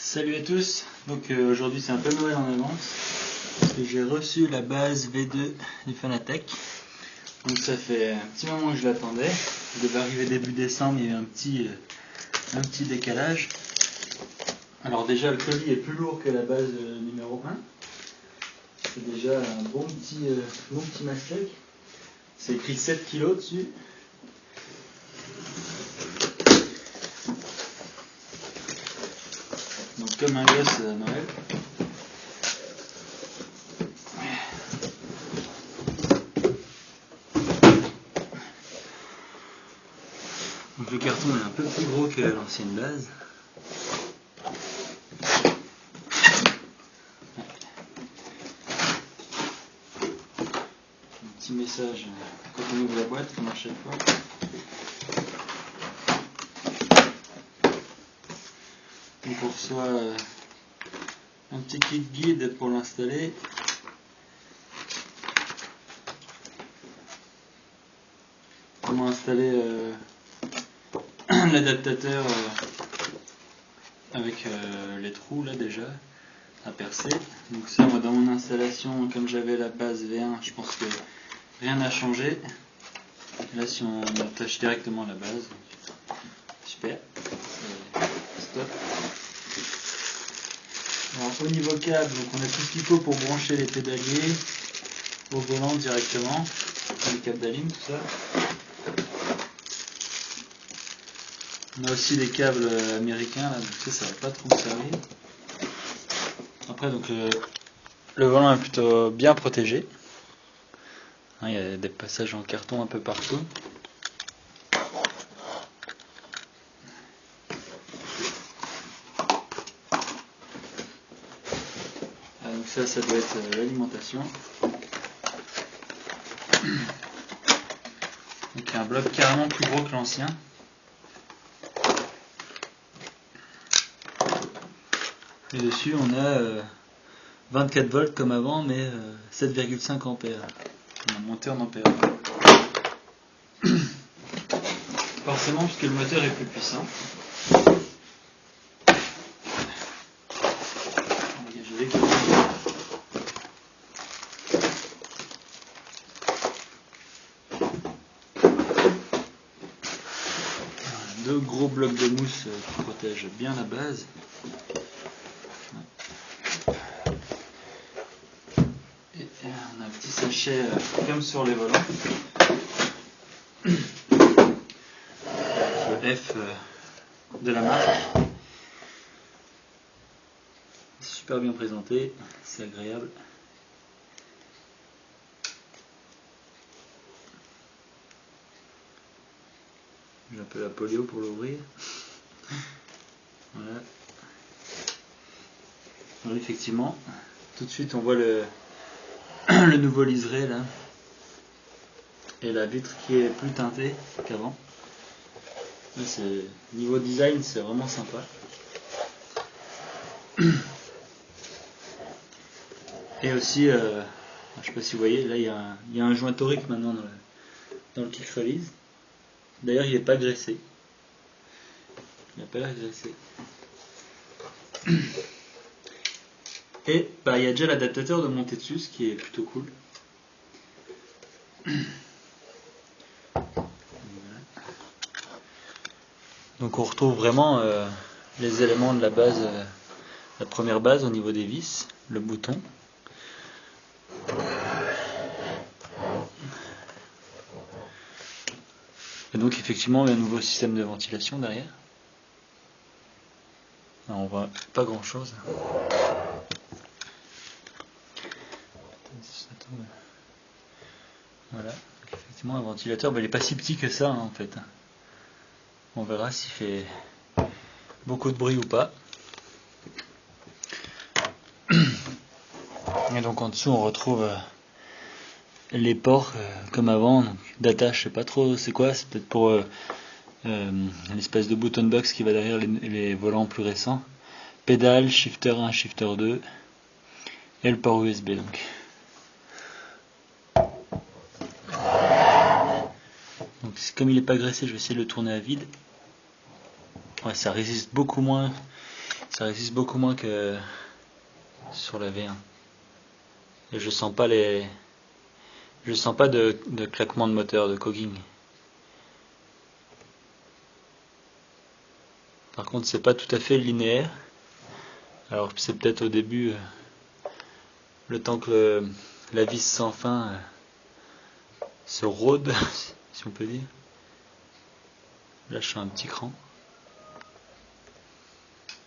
Salut à tous, donc aujourd'hui c'est un peu Noël en avance parce que j'ai reçu la base V2 du Fanatec. Donc ça fait un petit moment que je l'attendais, il devait arriver début décembre, il y a eu un petit décalage. Alors déjà le colis est plus lourd que la base numéro 1, c'est déjà un bon petit mastec, c'est écrit 7 kg dessus. Donc comme un gosse à Noël. Donc le carton est un peu plus gros que l'ancienne base. Un petit message quand on ouvre la boîte, comme à chaque fois. Donc on reçoit un petit kit guide pour l'installer. Comment installer l'adaptateur avec les trous là déjà à percer. Donc ça, moi dans mon installation, comme j'avais la base V1, je pense que rien n'a changé. Là si on attache directement la base, super, stop. Alors au niveau câble, donc on a tout ce qu'il faut pour brancher les pédaliers au volant directement, les câbles d'alim, tout ça. On a aussi des câbles américains là, donc ça va pas trop me servir. Après donc le volant est plutôt bien protégé. Il y a des passages en carton un peu partout. Donc ça doit être l'alimentation. Donc il y a un bloc carrément plus gros que l'ancien. Et dessus on a 24 volts comme avant, mais 7,5 ampères. On a monté en ampères. Forcément, puisque le moteur est plus puissant. Deux gros blocs de mousse qui protègent bien la base. Et on a un petit sachet comme sur les volants. Le F de la marque. Super bien présenté, c'est agréable. J'ai un peu la polio pour l'ouvrir. Voilà. Alors effectivement, tout de suite on voit le nouveau liseré là. Et la vitre qui est plus teintée qu'avant. Niveau design, c'est vraiment sympa. Et aussi, je sais pas si vous voyez, là il y a un joint torique maintenant dans le kit release. D'ailleurs, il n'est pas graissé. Il n'a pas l'air graissé. Et il y a déjà l'adaptateur de monter dessus, ce qui est plutôt cool. Donc on retrouve vraiment les éléments de la base, la première base au niveau des vis, le bouton. Et donc effectivement il y a un nouveau système de ventilation derrière. Alors, on voit pas grand chose. Voilà, donc, effectivement un ventilateur, il n'est pas si petit que ça en fait. On verra s'il fait beaucoup de bruit ou pas. Et donc en dessous on retrouve les ports comme avant, d'attache, je sais pas trop c'est quoi, c'est peut-être pour l'espèce de button box qui va derrière les volants plus récents. Pédale, shifter 1, shifter 2 et le port USB donc. Donc comme il n'est pas graissé, je vais essayer de le tourner à vide. Ouais, ça résiste beaucoup moins. Ça résiste beaucoup moins que sur la V1. Et je sens pas de claquement de moteur, de cogging. Par contre, c'est pas tout à fait linéaire. Alors c'est peut-être au début, le temps que la vis sans fin se rôde, si on peut dire. Là, je suis un petit cran.